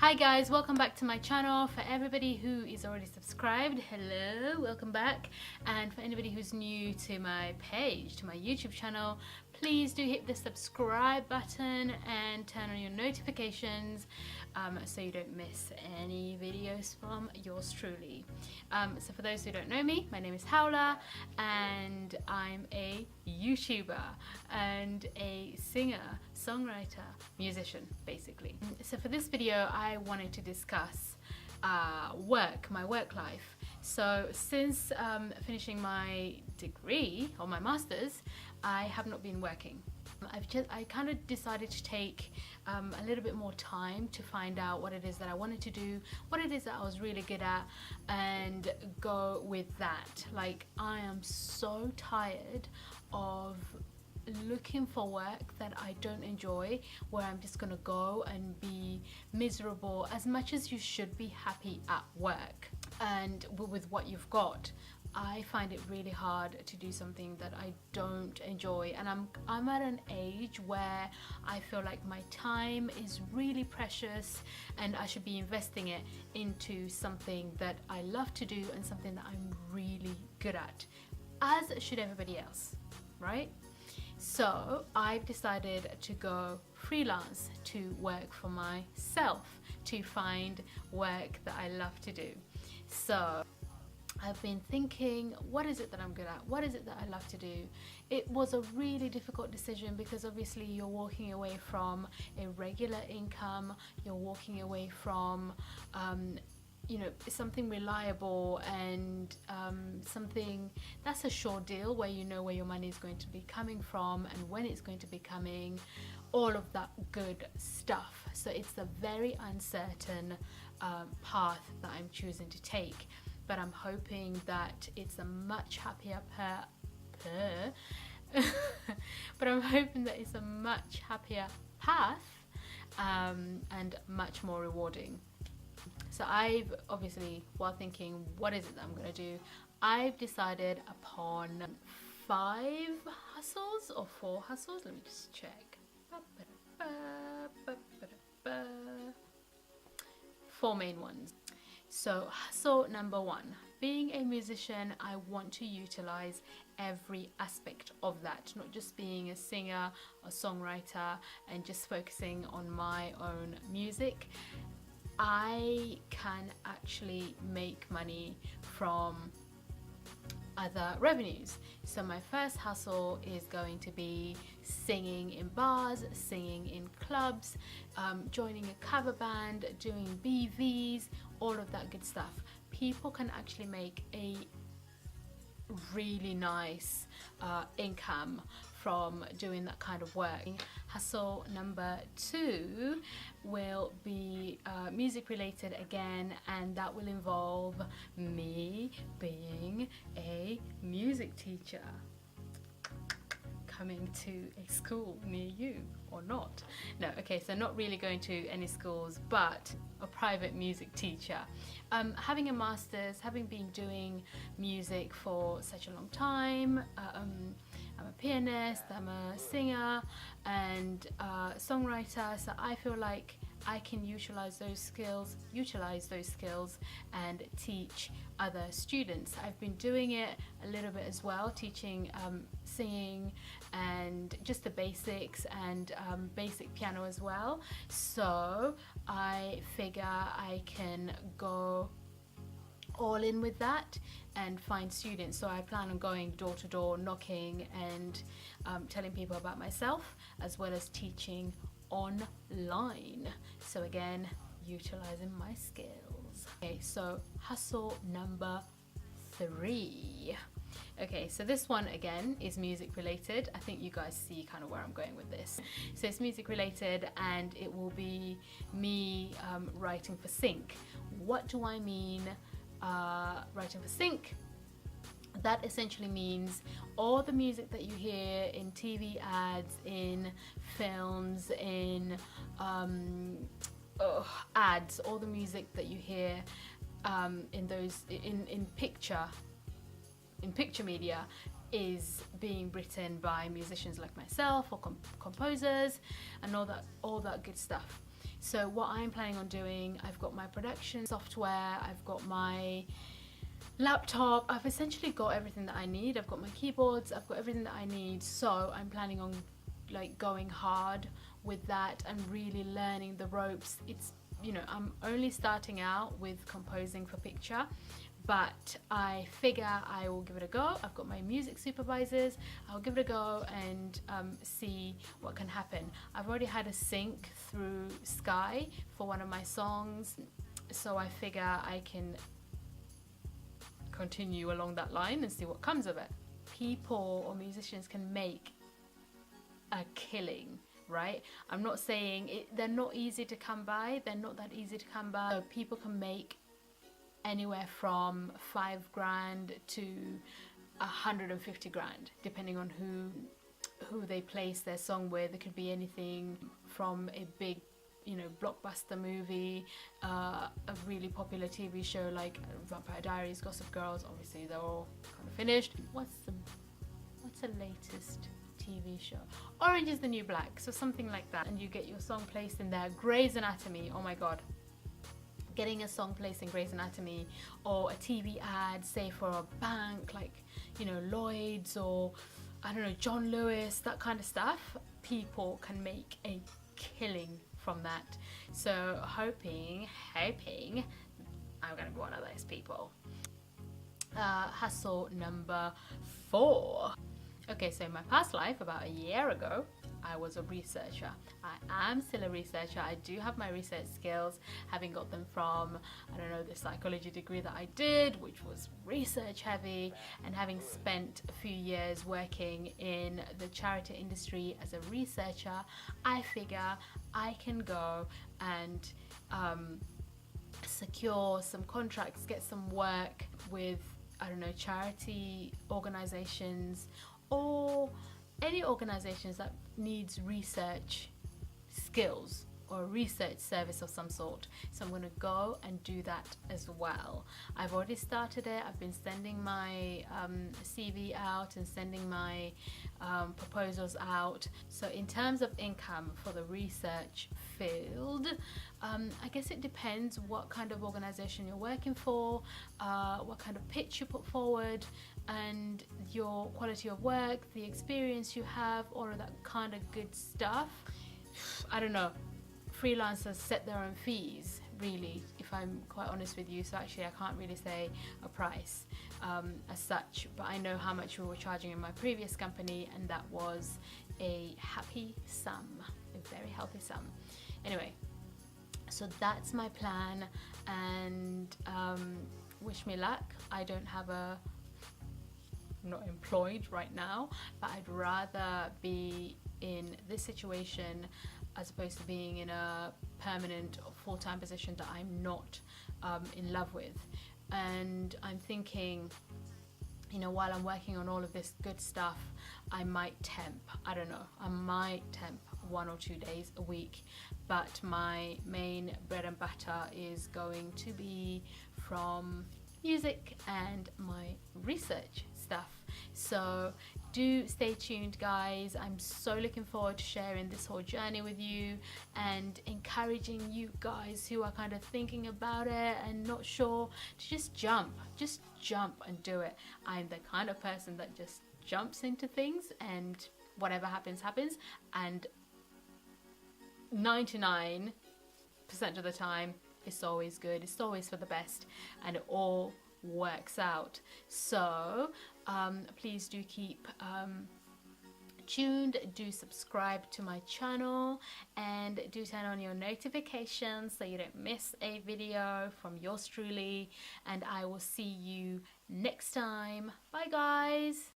Hi guys, welcome back to my channel. For everybody who is already subscribed, hello, welcome back. And for anybody who's new to my page, to my YouTube channel, please do hit the subscribe button and turn on your notifications so you don't miss any videos from yours truly. So for those who don't know me, my name is Howla and I'm a YouTuber and a singer, songwriter, musician basically. So for this video I wanted to discuss my work life. So since finishing my degree or my master's, I have not been working. I kind of decided to take a little bit more time to find out what it is that I wanted to do, what it is that I was really good at, and go with that. Like, I am so tired of looking for work that I don't enjoy, where I'm just gonna go and be miserable. As much as you should be happy at work and with what you've got, I find it really hard to do something that I don't enjoy, and I'm at an age where I feel like my time is really precious and I should be investing it into something that I love to do and something that I'm really good at, as should everybody else, right? So I've decided to go freelance, to work for myself, to find work that I love to do. So I've been thinking, what is it that I'm good at? What is it that I love to do? It was a really difficult decision because obviously you're walking away from a regular income, you're walking away from something reliable and something that's a sure deal, where you know where your money is going to be coming from and when it's going to be coming, all of that good stuff. So it's a very uncertain path that I'm choosing to take, but I'm hoping that it's a much happier but I'm hoping that it's a much happier path and much more rewarding. So I've obviously, while thinking what is it that I'm going to do, I've decided upon 5 hustles or 4 hustles. Let me just check. 4 main ones. So hustle number 1, being a musician, I want to utilize every aspect of that, not just being a singer or songwriter and just focusing on my own music. I can actually make money from other revenues. So my first hustle is going to be singing in bars, singing in clubs, joining a cover band, doing BVs, all of that good stuff. People can actually make a really nice income from doing that kind of work. Hustle number 2 will be music related again, and that will involve me being a music teacher, coming to a school near you or not. No, okay, so not really going to any schools, but a private music teacher. Having a master's, having been doing music for such a long time, I'm a pianist, I'm a singer and songwriter, so I feel like I can utilize those skills and teach other students. I've been doing it a little bit as well, teaching singing and just the basics and basic piano as well. So I figure I can go all in with that and find students. So I plan on going door to door, knocking and telling people about myself, as well as teaching online. So again, utilizing my skills. Okay, so hustle number 3. Okay, so this one again is music related. I think you guys see kind of where I'm going with this. So it's music related and it will be me writing for sync. What do I mean writing for sync? That essentially means all the music that you hear in TV ads, in films, in ads, all the music that you hear in picture media is being written by musicians like myself or composers and all that good stuff. So what I'm planning on doing, I've got my production software, I've got my laptop, I've essentially got everything that I need. I've got my keyboards, I've got everything that I need. So I'm planning on like going hard with that and really learning the ropes. It's, you know, I'm only starting out with composing for picture, but I figure I will give it a go. I've got my music supervisors, I'll give it a go and see what can happen. I've already had a sync through Sky for one of my songs, so I figure I can continue along that line and see what comes of it. People or musicians can make a killing, right? I'm not saying they're not easy to come by, they're not that easy to come by. So people can make anywhere from 5 grand to 150 grand, depending on who they place their song with. It could be anything from a big, you know, blockbuster movie, a really popular TV show like Vampire Diaries, Gossip Girls. Obviously they're all kind of finished. What's the latest TV show? Orange is the New Black, so something like that, and you get your song placed in there. Grey's Anatomy, oh my god, getting a song placed in Grey's Anatomy, or a TV ad, say for a bank like, you know, Lloyd's, or I don't know, John Lewis, that kind of stuff. People can make a killing from that. So hoping I'm gonna be one of those people. Hustle number 4. Okay, so in my past life, about a year ago, I was a researcher. I am still a researcher. I do have my research skills, having got them from, I don't know, the psychology degree that I did, which was research heavy, and having spent a few years working in the charity industry as a researcher, I figure I can go and secure some contracts, get some work with, I don't know, charity organizations or any organizations that needs research skills or a research service of some sort. So I'm going to go and do that as well. I've already started it. I've been sending my CV out and sending my proposals out. So in terms of income for the research field, I guess it depends what kind of organization you're working for, what kind of pitch you put forward, and your quality of work, the experience you have, all of that kind of good stuff. I don't know. Freelancers set their own fees, really, if I'm quite honest with you. So actually I can't really say a price as such, but I know how much we were charging in my previous company, and that was a happy sum, a very healthy sum. Anyway, so that's my plan, and wish me luck. I don't have I'm not employed right now, but I'd rather be in this situation as opposed to being in a permanent or full-time position that I'm not in love with. And I'm thinking, you know, while I'm working on all of this good stuff, I might temp. I don't know, I might temp 1 or 2 days a week, but my main bread and butter is going to be from music and my research stuff. So do stay tuned, guys. I'm so looking forward to sharing this whole journey with you and encouraging you guys who are kind of thinking about it and not sure to just jump and do it. I'm the kind of person that just jumps into things, and whatever happens happens, and 99% of the time it's always good, it's always for the best, and it all works out. So please do keep tuned, do subscribe to my channel, and do turn on your notifications so you don't miss a video from yours truly, and I will see you next time. Bye guys.